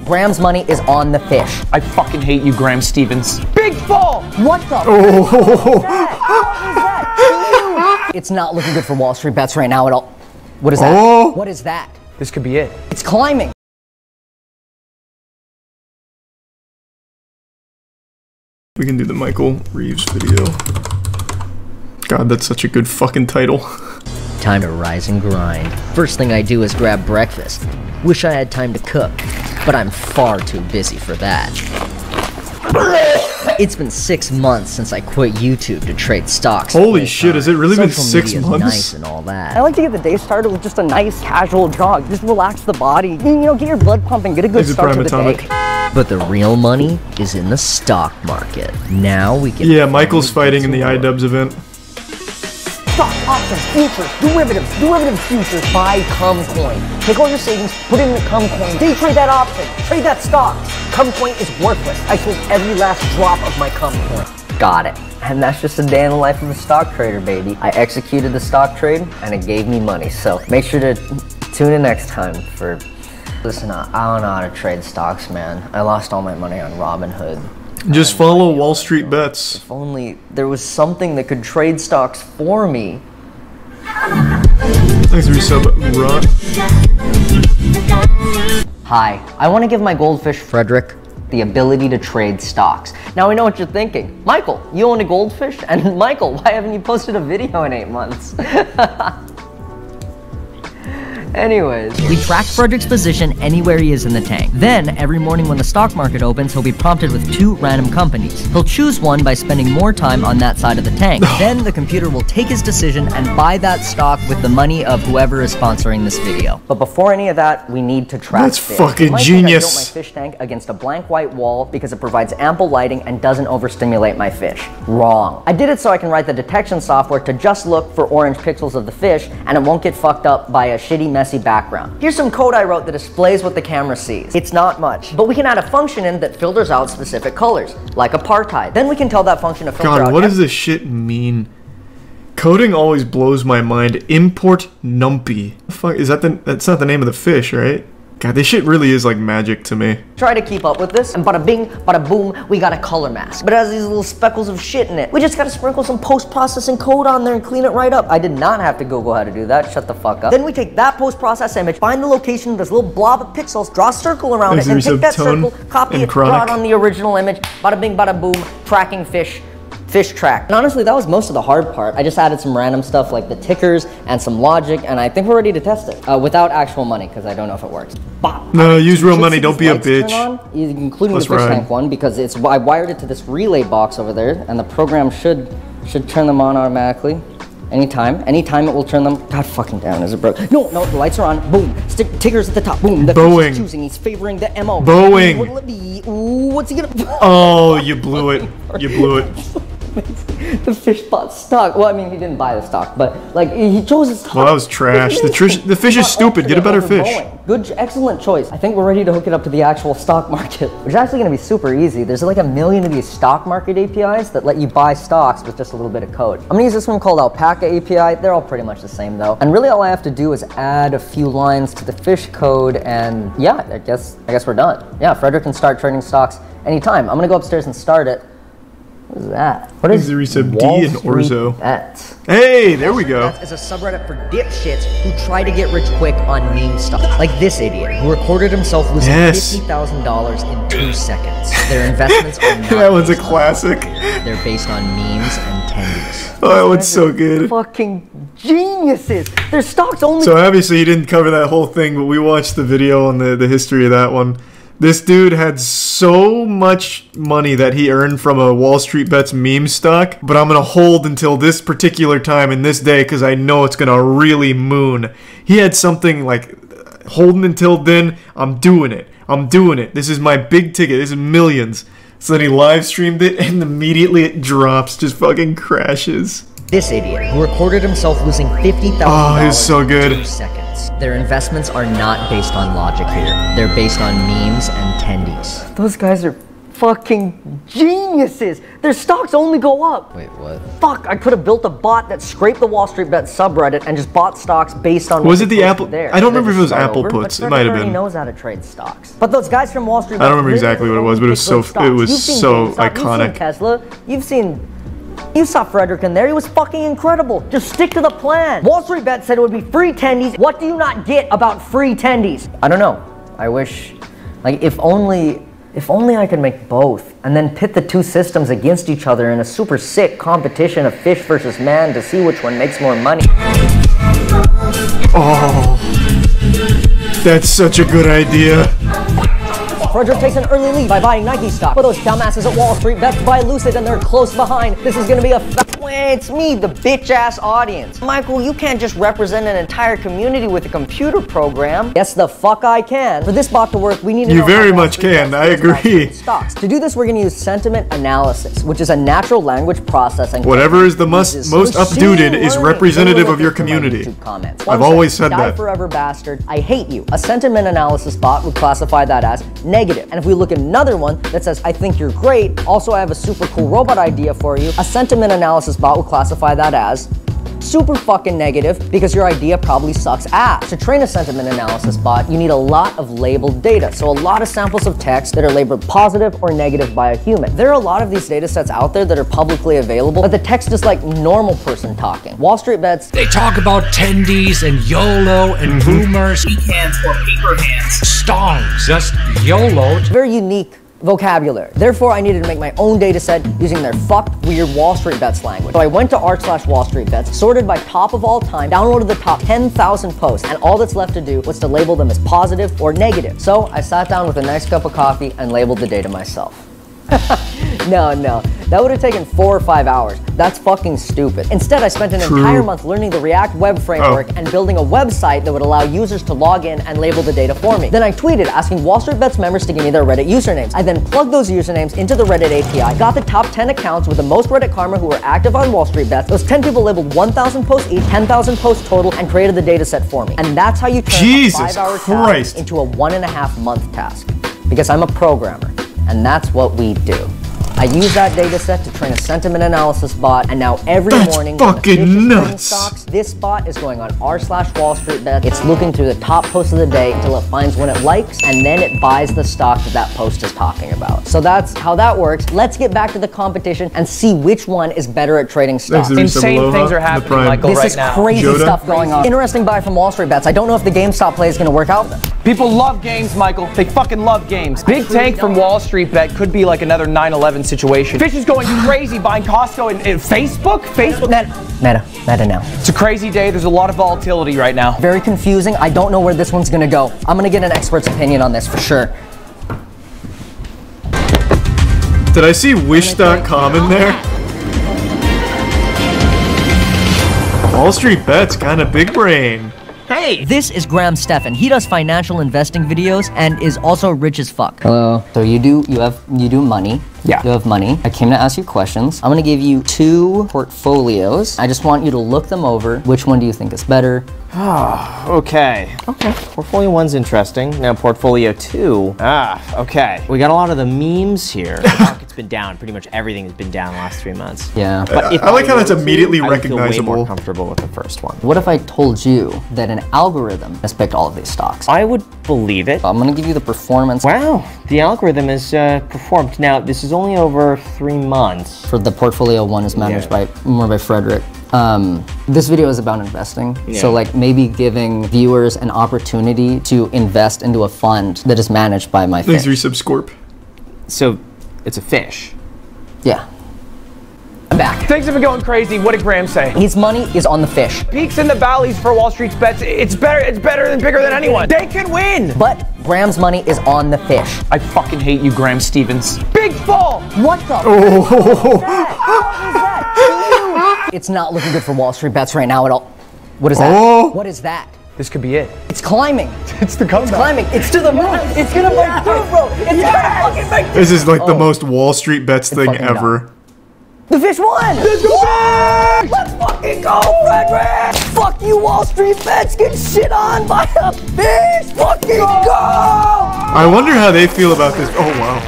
Graham's money is on the fish. I fucking hate you, Graham Stevens. Big fall! What the fuck is that? How is that? It's not looking good for Wall Street bets right now at all. What is that? Oh. What is that? This could be it. It's climbing. We can do the Michael Reeves video. God, that's such a good fucking title. Time to rise and grind. First thing I do is grab breakfast. Wish I had time to cook, but I'm far too busy for that. It's been 6 months since I quit YouTube to trade stocks. Holy shit, has it really been 6 months? Nice and all that. I like to get the day started with just a nice casual jog. Just relax the body. You know, get your blood pumping, get a good start to the day. But the real money is in the stock market. Now we can... Yeah, Michael's fighting in the iDubbbz event. Stock, options, futures, derivative futures. Buy Cumcoin. Take all your savings, put it in the Cumcoin. Day trade that option, trade that stock. Cumcoin is worthless. I sold every last drop of my Cumcoin. Got it. And that's just a day in the life of a stock trader, baby. I executed the stock trade, and it gave me money. So make sure to tune in next time for... Listen, I don't know how to trade stocks, man. I lost all my money on Robinhood. Just follow Wall Street Bets. If only there was something that could trade stocks for me. Thanks for your sub, Ron. Hi, I want to give my goldfish, Frederick, the ability to trade stocks. Now I know what you're thinking. Michael, you own a goldfish? And Michael, why haven't you posted a video in 8 months? Anyways. We track Frederick's position anywhere he is in the tank. Then, every morning when the stock market opens, he'll be prompted with 2 random companies. He'll choose one by spending more time on that side of the tank. Then, the computer will take his decision and buy that stock with the money of whoever is sponsoring this video. But before any of that, we need to track That's fish. fucking I genius. built my fish tank against a blank white wall because it provides ample lighting and doesn't overstimulate my fish. Wrong. I did it so I can write the detection software to just look for orange pixels of the fish and it won't get fucked up by a shitty, messy background. Here's some code I wrote that displays what the camera sees. It's not much, but we can add a function in that filters out specific colors, like apartheid. Then we can tell that function to filter out... God, what does this shit mean? Coding always blows my mind. Import numpy. Fuck, is that that's not the name of the fish, right? God, this shit really is like magic to me. Try to keep up with this, and bada bing, bada boom, we got a color mask. But it has these little speckles of shit in it. We just gotta sprinkle some post-processing code on there and clean it right up. I did not have to Google how to do that, shut the fuck up. Then we take that post-processed image, find the location of this little blob of pixels, draw a circle around it, and take that circle, copy it, draw it on the original image, bada bing, bada boom, tracking fish track. And honestly, that was most of the hard part. I just added some random stuff like the tickers and some logic, and I think we're ready to test it without actual money because I don't know if it works. Bop. No, use real money. Don't be a bitch. Including the fish tank one because I wired it to this relay box over there, and the program should turn them on automatically. Anytime it will turn them. God fucking damn, is it broke? No, the lights are on. Boom. Tickers at the top. Boom. The fish is choosing. He's favoring the MO. Boeing. What'll it be? Ooh, what's he gonna? Oh, you blew it. You blew it. The fish bought stock. Well, I mean, he didn't buy the stock, but like he chose his stock. Well, that was trash. The fish is stupid. Get a better fish. Good, excellent choice. I think we're ready to hook it up to the actual stock market, which is actually going to be super easy. There's like 1 million of these stock market APIs that let you buy stocks with just a little bit of code. I'm gonna use this one called Alpaca API. They're all pretty much the same though. And really, all I have to do is add a few lines to the fish code, and yeah, I guess we're done. Yeah, Frederick can start trading stocks anytime. I'm gonna go upstairs and start it. What is that? What is D and Orzo? Bets? Hey, there we go. Bets is a subreddit for dipshits who try to get rich quick on meme stuff. Like this idiot who recorded himself losing $50,000 in 2 seconds. Their investments are not that one's a classic. They're based on memes and tendies. Oh, that one's so good. Fucking geniuses. Their stocks only... So obviously you didn't cover that whole thing, but we watched the video on the history of that one. This dude had so much money that he earned from a Wall Street Bets meme stock, but I'm going to hold until this particular time in this day because I know it's going to really moon. He had something like, holding until then, I'm doing it. I'm doing it. This is my big ticket. This is millions. So then he live streamed it and immediately it drops, just fucking crashes. This idiot who recorded himself losing $50,000 he was so good. in 2 seconds. Their investments are not based on logic here. They're based on memes and tendies. Those guys are fucking geniuses. Their stocks only go up. Wait, what? Fuck, I could have built a bot that scraped the Wall Street Bets subreddit and just bought stocks based on Was it the Apple? I don't remember if it was Apple puts. It might have been. knows how to trade stocks. But those guys from Wall Street Bets, I don't remember exactly what it was, but it was so iconic. You've seen Tesla. You saw Frederick in there. He was fucking incredible. Just stick to the plan. Wall Street Bet said it would be free tendies. What do you not get about free tendies? I don't know. I wish, like, if only I could make both and then pit the two systems against each other in a super sick competition of fish versus man to see which one makes more money. Oh, that's such a good idea. Frederick takes an early lead by buying Nike stock. But those dumbasses at Wall Street Bet buy Lucid and they're close behind. This is gonna be it's me, the bitch-ass audience. Michael, you can't just represent an entire community with a computer program. Yes, the fuck I can. For this bot to work, we need to know. You very much can, I agree. Stocks. To do this, we're gonna use sentiment analysis, which is a natural language processing. Whatever is the most updated is representative of your community. I've always said that. Forever bastard, I hate you. A sentiment analysis bot would classify that as negative. And if we look at another one that says, I think you're great, also I have a super cool robot idea for you, a sentiment analysis bot will classify that as super fucking negative because your idea probably sucks ass. To train a sentiment analysis bot, you need a lot of labeled data. So a lot of samples of text that are labeled positive or negative by a human. There are a lot of these data sets out there that are publicly available, but the text is like normal person talking. Wall Street Bets, they talk about tendies and YOLO and boomers. Weak hands or paper hands. Stongs, just YOLO. Very unique vocabulary. Therefore, I needed to make my own data set using their fucked, weird Wall Street Bets language. So I went to r/Wall Street Bets, sorted by top of all time, downloaded the top 10,000 posts, and all that's left to do was to label them as positive or negative. So I sat down with a nice cup of coffee and labeled the data myself. No, that would have taken 4 or 5 hours. That's fucking stupid. Instead, I spent an entire month learning the React web framework and building a website that would allow users to log in and label the data for me. Then I tweeted asking Wall Street Bets members to give me their Reddit usernames. I then plugged those usernames into the Reddit API, got the top 10 accounts with the most Reddit karma who were active on Wall Street Bets. Those 10 people labeled 1,000 posts each, 10,000 posts total, and created the data set for me. And that's how you turn a 5-hour task into a 1.5 month task. Because I'm a programmer, and that's what we do. I use that data set to train a sentiment analysis bot, and now every morning when the fish is trading stocks, this bot is going on r/Wall Street Bet. It's looking through the top posts of the day until it finds one it likes, and then it buys the stock that post is talking about. So that's how that works. Let's get back to the competition and see which one is better at trading stocks. Insane things are happening, Michael, this is crazy stuff going on. Interesting buy from Wall Street Bets. I don't know if the GameStop play is going to work out. People love games, Michael. They fucking love games. Big Tank from Wall Street Bet could be like another 9/11 situation. Fish is going crazy buying Costco and Facebook. Meta now. It's a crazy day. There's a lot of volatility right now. Very confusing. I don't know where this one's gonna go. I'm gonna get an expert's opinion on this for sure. Did I see Wish.com in there? Wall Street Bets, kind of big brain. Hey! This is Graham Stephan. He does financial investing videos and is also rich as fuck. Hello. So you do money. Yeah. You have money. I came to ask you questions. I'm gonna give you 2 portfolios. I just want you to look them over. Which one do you think is better? Okay. Portfolio 1's interesting. Now portfolio 2. Okay. We got a lot of the memes here. The market's been down. Pretty much everything has been down the last 3 months. Yeah. But if I like how that's immediately I would feel way recognizable. more comfortable with the first one. What if I told you that an algorithm has picked all of these stocks? I would believe it. I'm gonna give you the performance. Wow. The algorithm has performed. Now, this is only over 3 months. For the portfolio 1 is managed by Frederick. This video is about investing. So like maybe giving viewers an opportunity to invest into a fund that is managed by my fish. Thanks, Resubscorp. So, it's a fish. Yeah. I'm back. Things have been going crazy. What did Graham say? His money is on the fish. Peaks and the valleys for Wall Street's bets. It's better than bigger than anyone. They can win. But Graham's money is on the fish. I fucking hate you, Graham Stevens. Big fall. What the? How is that? It's not looking good for Wall Street Bets right now at all. What is that? What is that? This could be it. It's climbing. It's the comeback. It's climbing. It's to the moon. It's gonna break through, bro. It's gonna fucking break through. This is like the most Wall Street Bets thing ever. The fish won! Let's go back! Let's fucking go, Frederick! Fuck you, Wall Street Bets! Get shit on by a fish! Fucking go! I wonder how they feel about this. Oh, wow.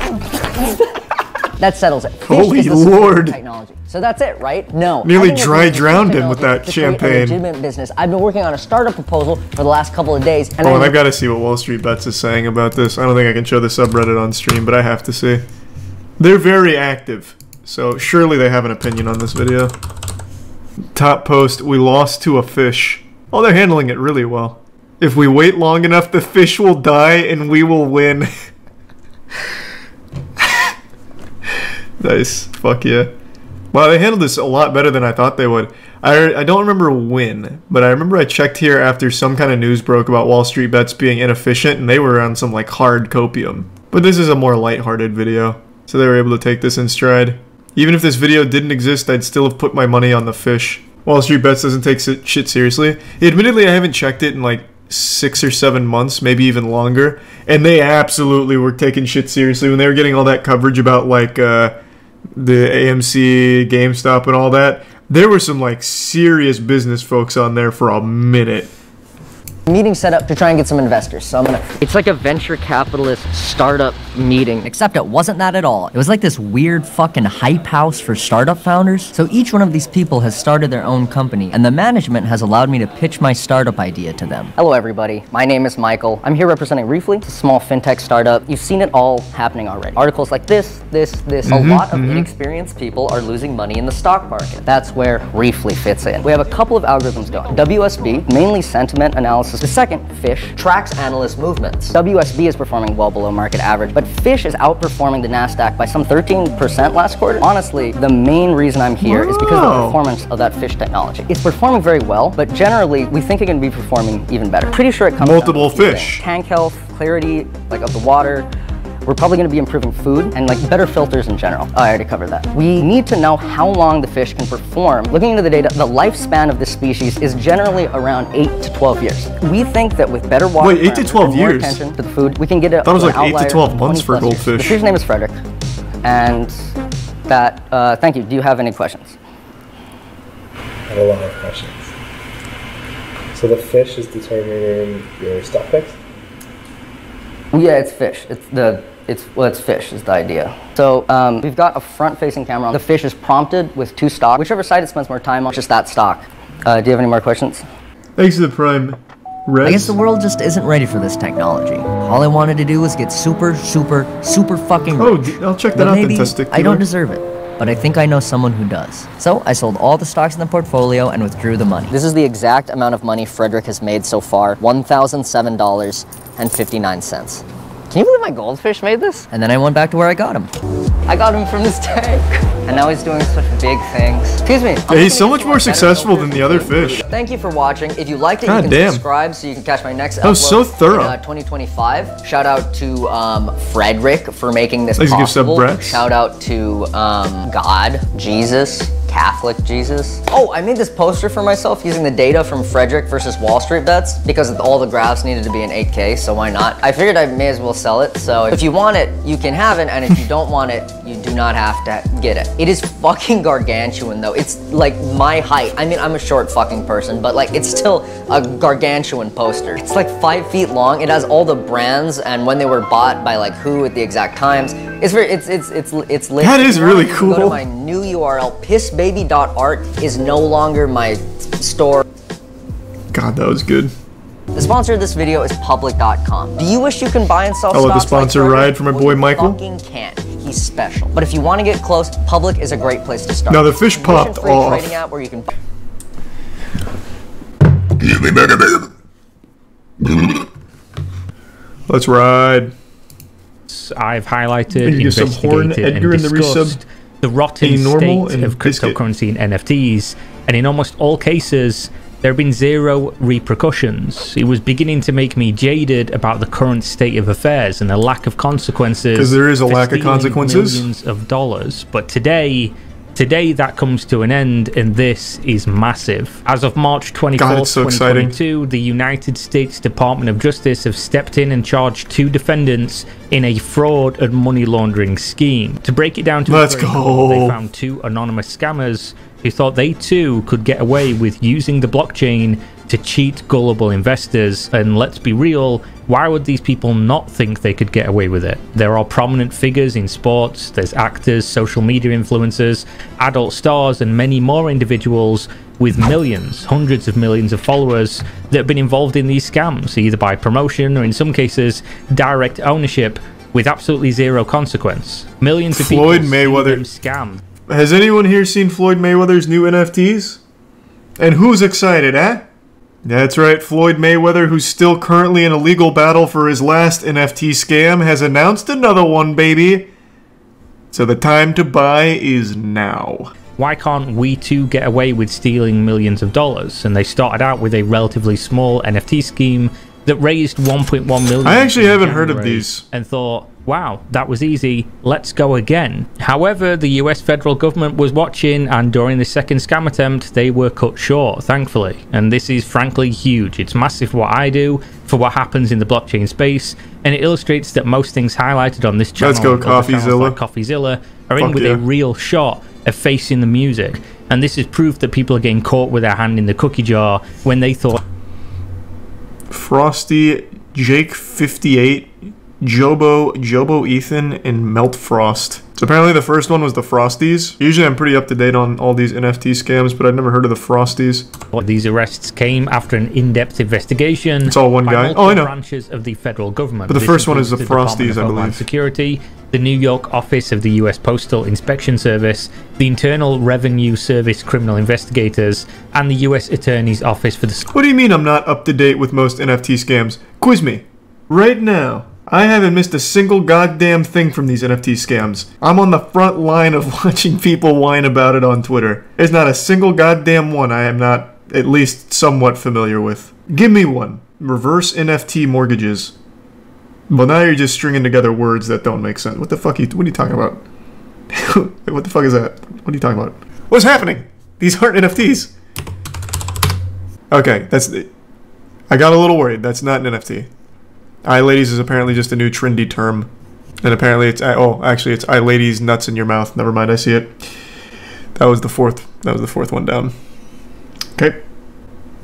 That settles it. Fish Holy is the superior Lord. technology. So that's it, right? No. Nearly I think dry it's drowned him with technology that to create a champagne. legitimate business. I've been working on a startup proposal for the last couple of days. And Oh, and I've got to see what Wall Street Bets is saying about this. I don't think I can show the subreddit on stream, but I have to see. They're very active, so surely they have an opinion on this video. Top post, we lost to a fish. Oh, they're handling it really well. If we wait long enough, the fish will die and we will win. Nice. Fuck yeah. Wow, they handled this a lot better than I thought they would. I don't remember when, but I remember I checked here after some kind of news broke about Wall Street Bets being inefficient, and they were on some like hard copium. But this is a more lighthearted video, so they were able to take this in stride. Even if this video didn't exist, I'd still have put my money on the fish. Wall Street Bets doesn't take shit seriously. Admittedly, I haven't checked it in like 6 or 7 months, maybe even longer, and they absolutely were taking shit seriously when they were getting all that coverage about like the AMC, GameStop, and all that. There were some like serious business folks on there for a minute. meeting set up to try and get some investors. So I'm gonna... It's like a venture capitalist startup meeting, except it wasn't that at all. It was like this weird fucking hype house for startup founders. So each one of these people has started their own company, and the management has allowed me to pitch my startup idea to them. Hello everybody, my name is Michael. I'm here representing Reefly, it's a small fintech startup. You've seen it all happening already. Articles like this. A lot of inexperienced people are losing money in the stock market. That's where Reefly fits in. We have a couple of algorithms going. WSB, mainly sentiment analysis. The second, Fish, tracks analyst movements. WSB is performing well below market average, but Fish is outperforming the NASDAQ by some 13% last quarter. Honestly, the main reason I'm here is because of the performance of that Fish technology. It's performing very well, but generally, we think it can be performing even better. Pretty sure it comes multiple down to fish. Tank health, clarity, like of the water. We're probably going to be improving food and like better filters in general. Oh, I already covered that. We need to know how long the fish can perform. Looking into the data, the lifespan of this species is generally around 8 to 12 years. We think that with better water, wait, 8 to 12 more years? attention to the food, we can get it. I thought it was like 8 to 12 months for goldfish. The fish's name is Frederick, and that. Thank you. Do you have any questions? I have a lot of questions. So the fish is determining your stock picks? Yeah, it's fish. It's fish is the idea. So we've got a front-facing camera. The fish is prompted with 2 stocks. Whichever side it spends more time on, just that stock. Do you have any more questions? Thanks to the Prime. Reds. I guess the world just isn't ready for this technology. All I wanted to do was get super fucking rich. Oh, I'll check that But out. maybe The testicular. I don't deserve it, but I think I know someone who does. So I sold all the stocks in the portfolio and withdrew the money. This is the exact amount of money Frederick has made so far, $1,007.59. Can you believe my goldfish made this? And then I went back to where I got him. I got him from this tank. And now he's doing such big things. Excuse me. Yeah, he's so much more successful than the other fish. Thank you for watching. If you liked it, God you can damn. subscribe so you can catch my next That was upload so thorough. in 2025. Shout out to Frederick for making this Thanks to give sub possible. brats. Shout out to God, Jesus, Catholic Jesus. Oh, I made this poster for myself using the data from Frederick versus Wall Street Bets because all the graphs needed to be in 8K, so why not? I figured I may as well sell it, so if you want it, you can have it, and if you don't want it, you do not have to get it. It is fucking gargantuan though. It's like my height. I mean, I'm a short fucking person, but like it's still a gargantuan poster. It's like 5 feet long. It has all the brands and when they were bought by like who at the exact times. It's very, it's lit. That is really Go cool. to my new URL, pissbaby.art is no longer my store. God, that was good. The sponsor of this video is public.com. Do you wish you can buy and sell I'll let the stocks like sponsor Frederick? ride for my Well, boy you Michael. fucking can't. He's special. But if you want to get close, Public is a great place to start. Now the fish popped Commission-free off. trading app where you can... Let's ride. I've highlighted, Maybe give some horn investigated, Edgar and in the discussed resub. the rotten A normal state and of biscuit. cryptocurrency and NFTs, and in almost all cases, there have been zero repercussions. It was beginning to make me jaded about the current state of affairs and the lack of consequences. 'Cause there is a for lack of stealing consequences? millions of dollars. But today that comes to an end, and this is massive. As of March 24th, God, it's so exciting. 2022, the United States Department of Justice have stepped in and charged 2 defendants in a fraud and money laundering scheme. To break it down to Let's a very go. core, they found 2 anonymous scammers who thought they too could get away with using the blockchain to cheat gullible investors. And let's be real, why would these people not think they could get away with it? There are prominent figures in sports, there's actors, social media influencers, adult stars, and many more individuals with millions, hundreds of millions of followers that have been involved in these scams, either by promotion or in some cases direct ownership with absolutely zero consequence. Millions of Floyd people Mayweather scam. Has anyone here seen Floyd Mayweather's new NFTs? And who's excited, eh? That's right, Floyd Mayweather, who's still currently in a legal battle for his last NFT scam, has announced another one, baby. So the time to buy is now. Why can't we too get away with stealing millions of dollars? And they started out with a relatively small NFT scheme that raised 1.1 million. I actually haven't heard of these. And thought, wow, that was easy, let's go again. However, the US federal government was watching, and during the second scam attempt, they were cut short, thankfully. And this is frankly huge. It's massive for what I do, for what happens in the blockchain space, and it illustrates that most things highlighted on this channel, let's go, CoffeeZilla. like CoffeeZilla, are in with a real shot of facing the music. And this is proof that people are getting caught with their hand in the cookie jar when they thought Frosty, Jake 58, Jobo Ethan, and Melt Frost. So apparently the first one was the Frosties. Usually I'm pretty up to date on all these NFT scams, but I've never heard of the Frosties. These arrests came after an in-depth investigation. It's all one guy. Oh, I know. Branches of the federal government. But the first one is the Frosties, I believe. Security, the New York office of the U.S. Postal Inspection Service, the Internal Revenue Service criminal investigators, and the U.S. Attorney's Office for the... What do you mean I'm not up to date with most NFT scams? Quiz me. Right now. I haven't missed a single goddamn thing from these NFT scams. I'm on the front line of watching people whine about it on Twitter. There's not a single goddamn one I am not at least somewhat familiar with. Give me one. Reverse NFT mortgages. Well, now you're just stringing together words that don't make sense. What the fuck? What are you talking about? What the fuck is that? What are you talking about? What's happening? These aren't NFTs. Okay, I got a little worried. That's not an NFT. iLadies is apparently just a new trendy term. And apparently it's... Oh, actually, it's iLadies nuts in your mouth. Never mind, I see it. That was the fourth one down. Okay.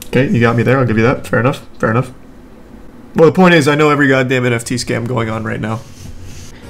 Okay, you got me there. I'll give you that. Fair enough. Fair enough. Well, the point is, I know every goddamn NFT scam going on right now.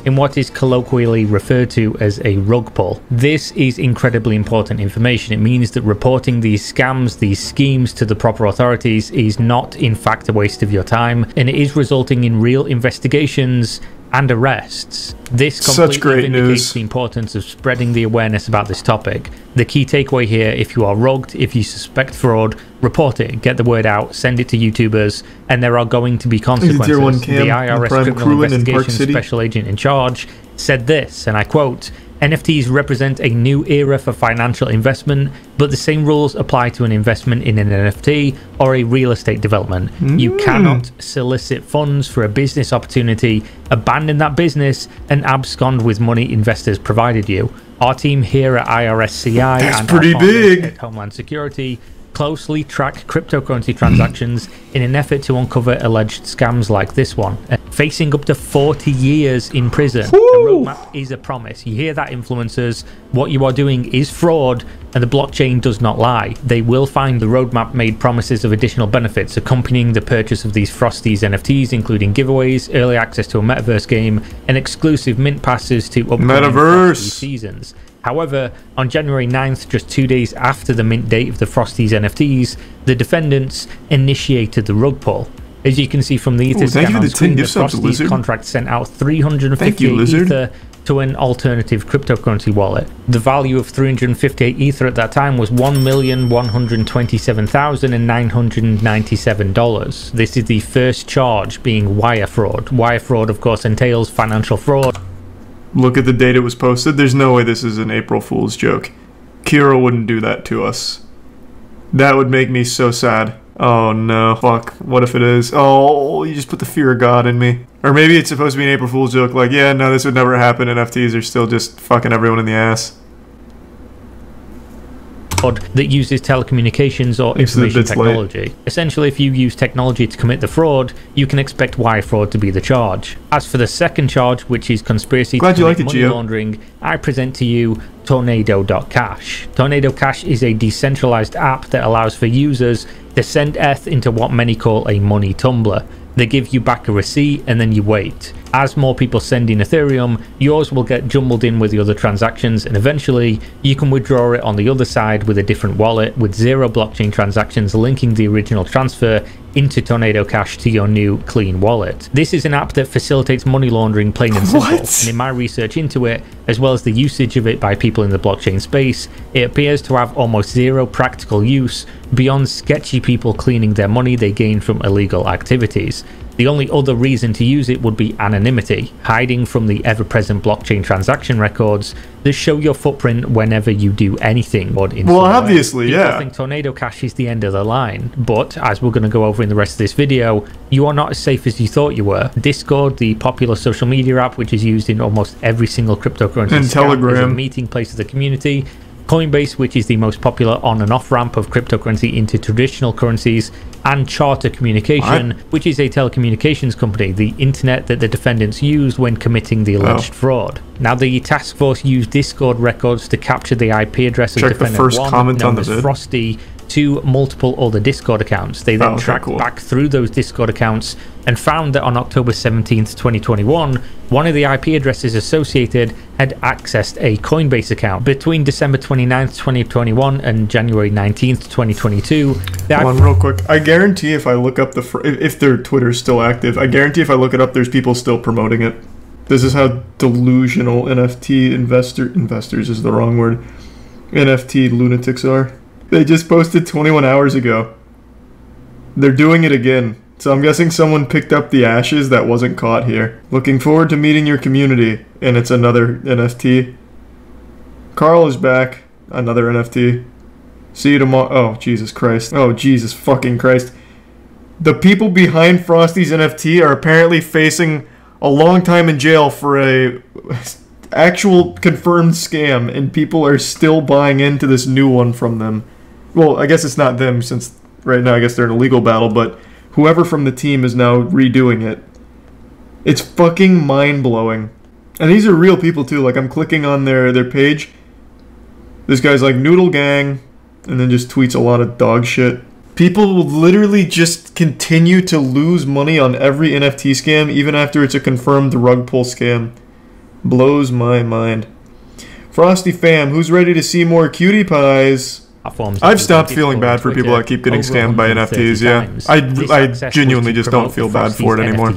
In what is colloquially referred to as a rug pull. This is incredibly important information. It means that reporting these scams, these schemes to the proper authorities is not in fact a waste of your time, and it is resulting in real investigations and arrests. This completely vindicates the importance of spreading the awareness about this topic. The key takeaway here, if you are rugged, if you suspect fraud, report it, get the word out, send it to YouTubers, and there are going to be consequences. The IRS Criminal Investigation Special Agent in charge said this, and I quote, NFTs represent a new era for financial investment, but the same rules apply to an investment in an NFT or a real estate development. You cannot solicit funds for a business opportunity, abandon that business, and abscond with money investors provided you. Our team here at IRSCI and pretty big at Homeland Security closely track cryptocurrency transactions in an effort to uncover alleged scams like this one. Facing up to 40 years in prison. The roadmap is a promise. You hear that, influencers? What you are doing is fraud, and the blockchain does not lie. They will find the roadmap made promises of additional benefits accompanying the purchase of these Frosties NFTs, including giveaways, early access to a metaverse game, and exclusive mint passes to upcoming Frosty seasons. However, on January 9th, just 2 days after the mint date of the Frosties NFTs, the defendants initiated the rug pull. As you can see from the Ether scan on screen, the Frosties contract sent out 358 Ether to an alternative cryptocurrency wallet. The value of 358 Ether at that time was $1,127,997. This is the first charge, being wire fraud. Wire fraud, of course, entails financial fraud. Look at the date it was posted. There's no way this is an April Fool's joke. Kira wouldn't do that to us. That would make me so sad. Oh no. Fuck. What if it is? Oh, you just put the fear of God in me. Or maybe it's supposed to be an April Fool's joke, like, yeah, no, this would never happen. NFTs are still just fucking everyone in the ass. fraud that uses telecommunications or information technology. Essentially, if you use technology to commit the fraud, you can expect wire fraud to be the charge. As for the second charge, which is conspiracy to commit money laundering, I present to you Tornado.cash. Tornado Cash is a decentralized app that allows for users to send ETH into what many call a money tumbler. They give you back a receipt and then you wait. As more people send in Ethereum, yours will get jumbled in with the other transactions, and eventually you can withdraw it on the other side with a different wallet with 0 blockchain transactions linking the original transfer into Tornado Cash to your new clean wallet. This is an app that facilitates money laundering plain and simple, and in my research into it, as well as the usage of it by people in the blockchain space, it appears to have almost 0 practical use beyond sketchy people cleaning their money they gain from illegal activities. The only other reason to use it would be anonymity, hiding from the ever-present blockchain transaction records that show your footprint whenever you do anything. Well, obviously, yeah. I think Tornado Cash is the end of the line, but as we're going to go over in the rest of this video, you are not as safe as you thought you were. Discord, the popular social media app which is used in almost every single cryptocurrency, and Telegram is a meeting place of the community. Coinbase, which is the most popular on and off ramp of cryptocurrency into traditional currencies, and Charter Communication, which is a telecommunications company, the internet that the defendants used when committing the alleged fraud. Now, the task force used Discord records to capture the IP address of defendant 1, known as Frosty, to multiple other Discord accounts. They then tracked back through those Discord accounts and found that on October 17th, 2021, one of the IP addresses associated had accessed a Coinbase account. Between December 29th, 2021 and January 19th, 2022... Hold on real quick. I guarantee if I look up if their Twitter's still active, I guarantee if I look it up, there's people still promoting it. This is how delusional NFT investors is the wrong word. NFT lunatics are. They just posted 21 hours ago. They're doing it again. So I'm guessing someone picked up the ashes that wasn't caught here. Looking forward to meeting your community. And it's another NFT. Carl is back. Another NFT. See you tomorrow. Oh, Jesus Christ. Oh, Jesus fucking Christ. The people behind Frosty's NFT are apparently facing a long time in jail for a actual confirmed scam. And people are still buying into this new one from them. Well, I guess it's not them, since right now I guess they're in a legal battle, but whoever from the team is now redoing it. It's fucking mind-blowing. And these are real people too. Like, I'm clicking on their page. This guy's like, Noodle Gang, and then just tweets a lot of dog shit. People will literally just continue to lose money on every NFT scam, even after it's a confirmed rug pull scam. Blows my mind. Frosty fam, who's ready to see more cutie pies? I've stopped feeling bad for people that keep getting scammed by NFTs, yeah. I genuinely just don't feel bad for it anymore.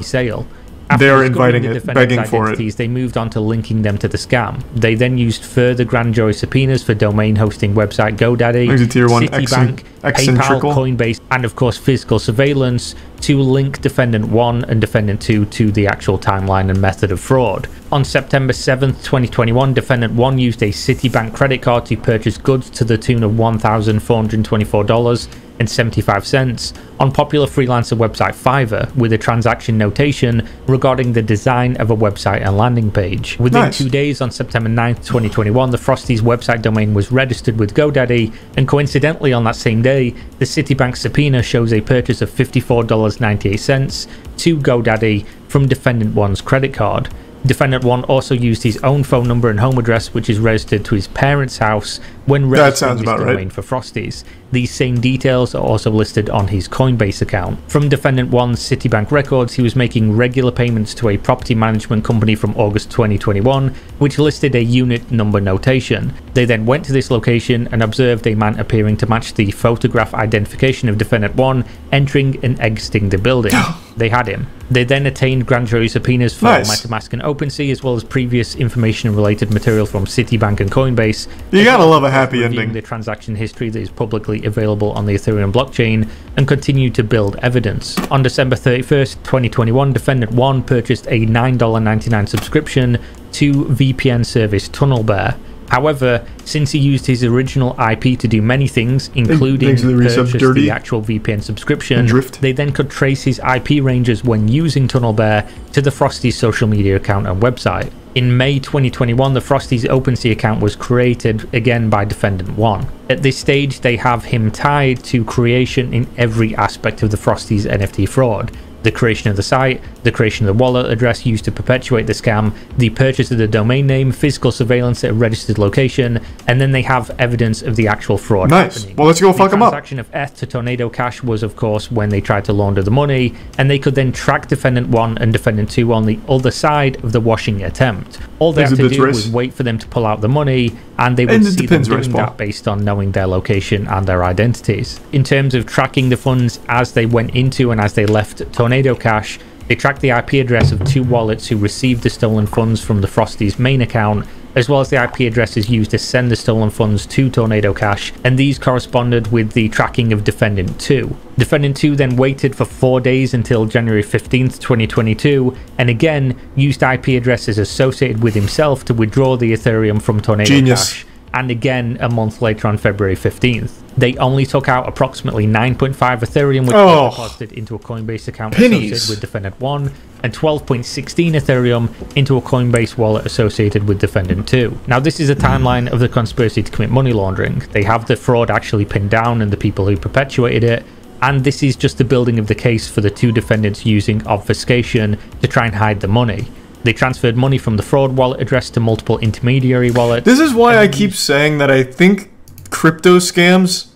They're inviting it, begging for it. They moved on to linking them to the scam. They then used further grand jury subpoenas for domain hosting website GoDaddy, Citibank, PayPal, Coinbase, and of course physical surveillance to link Defendant 1 and Defendant 2 to the actual timeline and method of fraud. On September 7th, 2021, Defendant 1 used a Citibank credit card to purchase goods to the tune of $1,424.75 on popular freelancer website Fiverr with a transaction notation regarding the design of a website and landing page. Within 2 days, on September 9th, 2021, the Frosty's website domain was registered with GoDaddy, and coincidentally on that same day, the Citibank subpoena shows a purchase of $54.98 to GoDaddy from Defendant 1's credit card. Defendant 1 also used his own phone number and home address, which is registered to his parents' house, when registering his domain for Frosties. These same details are also listed on his Coinbase account. From Defendant 1's Citibank records, he was making regular payments to a property management company from August 2021, which listed a unit number notation. They then went to this location and observed a man appearing to match the photograph identification of Defendant 1 entering and exiting the building. They had him. They then attained grand jury subpoenas for MetaMask and OpenSea, as well as previous information and related material from Citibank and Coinbase. You gotta love a happy ending. The transaction history that is publicly available on the Ethereum blockchain and continue to build evidence. On December 31st, 2021, Defendant 1 purchased a $9.99 subscription to VPN service TunnelBear. However, since he used his original IP to do many things, including purchase the actual VPN subscription, they then could trace his IP ranges when using TunnelBear to the Frosty's social media account and website. In May 2021, the Frosties OpenSea account was created again by Defendant 1. At this stage, they have him tied to creation in every aspect of the Frosties NFT fraud. The creation of the site, the creation of the wallet address used to perpetuate the scam, the purchase of the domain name, physical surveillance at a registered location, and then they have evidence of the actual fraud happening. Well, let's go fuck them up. The transaction of ETH to Tornado Cash was, of course, when they tried to launder the money, and they could then track Defendant 1 and Defendant 2 on the other side of the washing attempt. All they had to do was wait for them to pull out the money, and they would see them doing that based on knowing their location and their identities. In terms of tracking the funds as they went into and as they left Tornado Cash, they tracked the IP address of 2 wallets who received the stolen funds from the Frosties main account, as well as the IP addresses used to send the stolen funds to Tornado Cash, and these corresponded with the tracking of Defendant 2. Defendant 2 then waited for 4 days until January 15th, 2022, and again used IP addresses associated with himself to withdraw the Ethereum from Tornado Cash, and again a month later on February 15th. They only took out approximately 9.5 Ethereum, which was deposited into a Coinbase account associated with Defendant 1, and 12.16 Ethereum into a Coinbase wallet associated with Defendant 2. Now, this is a timeline of the conspiracy to commit money laundering. They have the fraud actually pinned down and the people who perpetuated it, and this is just the building of the case for the 2 defendants using obfuscation to try and hide the money. They transferred money from the fraud wallet address to multiple intermediary wallets. This is why I keep saying that I think crypto scams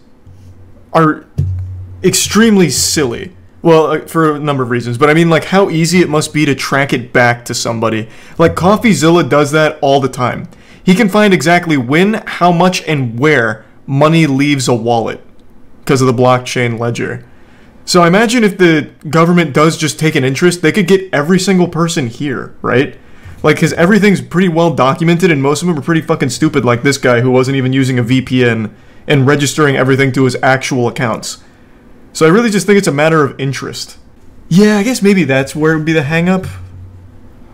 are extremely silly. Well, for a number of reasons, but I mean, like, how easy it must be to track it back to somebody. Like, CoffeeZilla does that all the time. He can find exactly when, how much, and where money leaves a wallet because of the blockchain ledger. So imagine if the government does just take an interest, they could get every single person here, right? Like, because everything's pretty well documented, and most of them are pretty fucking stupid, like this guy who wasn't even using a VPN and registering everything to his actual accounts. So I really just think it's a matter of interest. Yeah, I guess maybe that's where it would be the hang-up.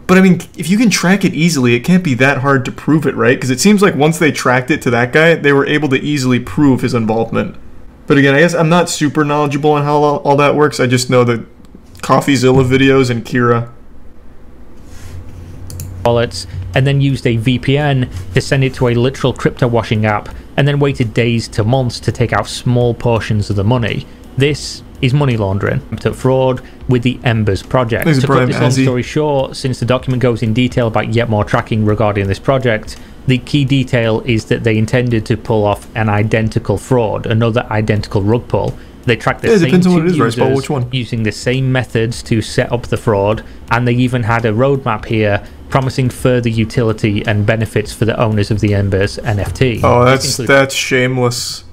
But I mean, if you can track it easily, it can't be that hard to prove it, right? Because it seems like once they tracked it to that guy, they were able to easily prove his involvement. But again, I guess I'm not super knowledgeable on how all that works. I just know the CoffeeZilla videos and Kira wallets, and then used a VPN to send it to a literal crypto washing app, and then waited days to months to take out small portions of the money. This is money laundering to fraud with the Embers project. To cut this long story short, since the document goes in detail about yet more tracking regarding this project, the key detail is that they intended to pull off an identical fraud, another identical rug pull. They tracked the same 2 users using the same methods to set up the fraud, and they even had a roadmap here promising further utility and benefits for the owners of the Embers NFT. Oh, that's shameless.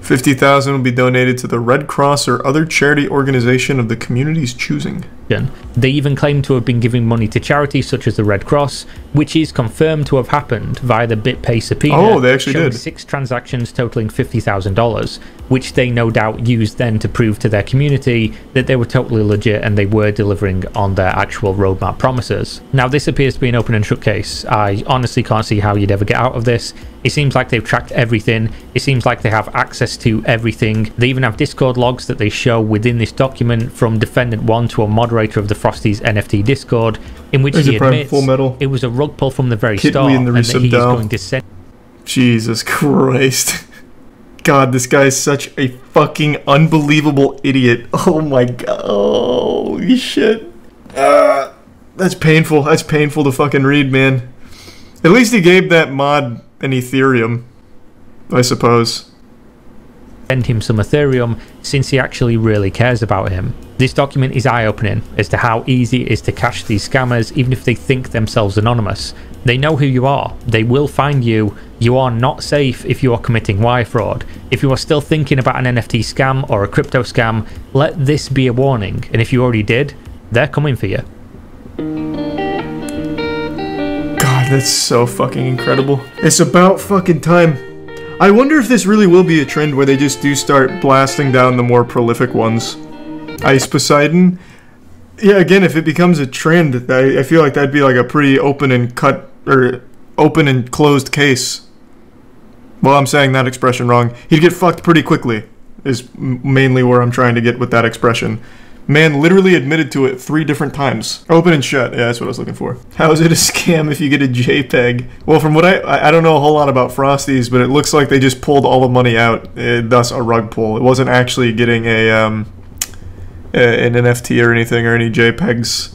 50,000 will be donated to the Red Cross or other charity organization of the community's choosing. They even claim to have been giving money to charities such as the Red Cross, which is confirmed to have happened via the BitPay subpoena. Oh, they actually did. 6 transactions totaling $50,000, which they no doubt used then to prove to their community that they were totally legit and they were delivering on their actual roadmap promises. Now, this appears to be an open and shut case. I honestly can't see how you'd ever get out of this. It seems like they've tracked everything. It seems like they have access to everything. They even have Discord logs that they show within this document from Defendant 1 to a moderator of the Frosties NFT Discord, in which he admits it was a rug pull from the very start, and that he's going to send... Jesus Christ. God, this guy is such a fucking unbelievable idiot. Oh my god. Holy shit. That's painful. That's painful to fucking read, man. At least he gave that mod an Ethereum, I suppose. Send him some Ethereum, since he actually really cares about him. This document is eye-opening as to how easy it is to catch these scammers, even if they think themselves anonymous. They know who you are. They will find you. You are not safe if you are committing wire fraud. If you are still thinking about an NFT scam or a crypto scam, let this be a warning. And if you already did, they're coming for you. God, that's so fucking incredible. It's about fucking time. I wonder if this really will be a trend where they just do start blasting down the more prolific ones. Ice Poseidon. Yeah, again, if it becomes a trend, I feel like that'd be like a pretty open and open and closed case. Well, I'm saying that expression wrong. He'd get fucked pretty quickly, is mainly where I'm trying to get with that expression. Man literally admitted to it 3 different times. Open and shut. Yeah, that's what I was looking for. How is it a scam if you get a JPEG? Well, from what I don't know a whole lot about Frosties, but it looks like they just pulled all the money out, thus a rug pull. It wasn't actually getting an NFT or anything or any JPEGs.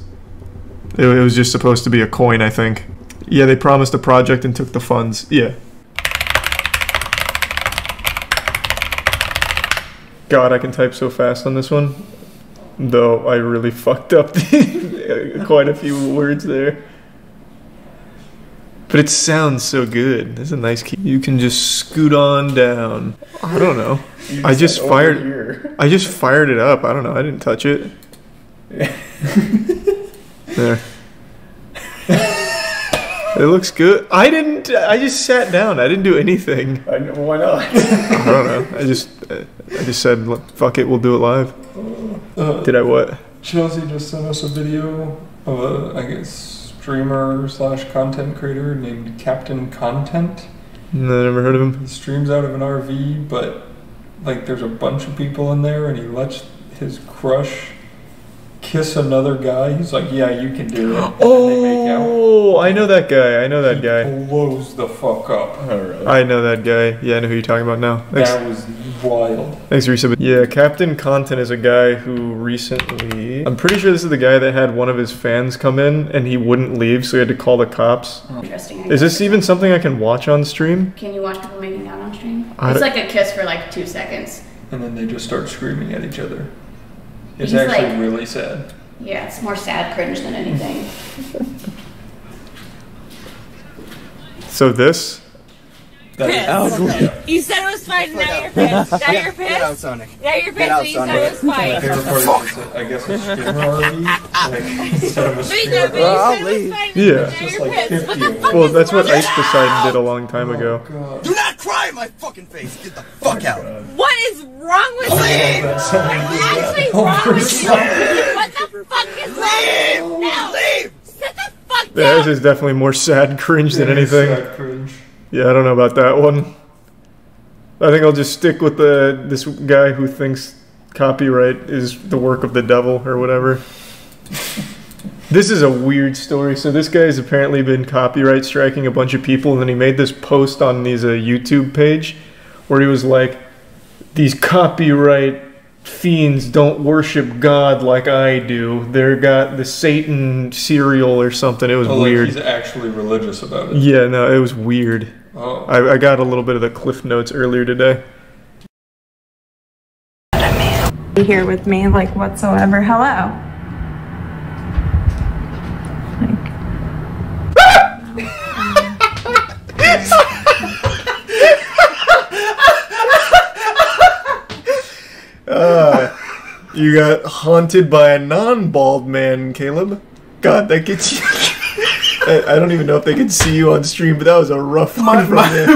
It was just supposed to be a coin, I think. Yeah, they promised a project and took the funds. Yeah. God, I can type so fast on this one. Though I really fucked up quite a few words there. But it sounds so good. That's a nice key. You can just scoot on down. I don't know. I just fired it up. I don't know. I didn't touch it. There. It looks good. I just sat down. I didn't do anything. Why not? I don't know. I just said, fuck it, we'll do it live. Did I what? Chelsea just sent us a video of a, I guess, streamer / content creator named Captain Content. No, I never heard of him. He streams out of an RV, but like there's a bunch of people in there, and he lets his crush kiss another guy. He's like, yeah, you can do it. Oh, I know that guy. I know that guy. Blows the fuck up. I know that guy. Yeah, I know who you're talking about now. Thanks. That was wild. Thanks, Risa. Yeah, Captain Content is a guy who recently... I'm pretty sure this is the guy that had one of his fans come in and he wouldn't leave, so he had to call the cops. Interesting. Is this even something I can watch on stream? Can you watch people making out on stream? It's like a kiss for like 2 seconds. And then they just start screaming at each other. It's He's actually like, really sad. Yeah, it's more sad cringe than anything. So this? You said it was fine, now you're pissed. Now you're pissed. Get out, Sonic. Now you're pissed, so you said it was fine. My favorite part is, I guess, a streamer RV. Like, instead of a streamer RV. I'll leave. Yeah. Just like 50. Well, that's what Ice Poseidon did a long time ago. God. Do not cry in my fucking face. Get the fuck out. What is wrong with you? What's actually wrong with you? What the fuck is wrong with you? No. Leave. Sit the fuck down. Theirs is definitely more sad cringe than anything. Sad cringe. Yeah, I don't know about that one. I think I'll just stick with this guy who thinks copyright is the work of the devil or whatever. This is a weird story. So this guy's apparently been copyright striking a bunch of people, and then he made this post on his YouTube page where he was like, these copyright fiends don't worship God like I do. They're got the Satan cereal or something. It was weird. Like he's actually religious about it. Yeah, no, it was weird. Oh. I got a little bit of the Cliff Notes earlier today. Be here with me, like, whatsoever. Hello. You got haunted by a non-bald man, Caleb. God, that gets you. I don't even know if they can see you on stream, but that was a rough one from there.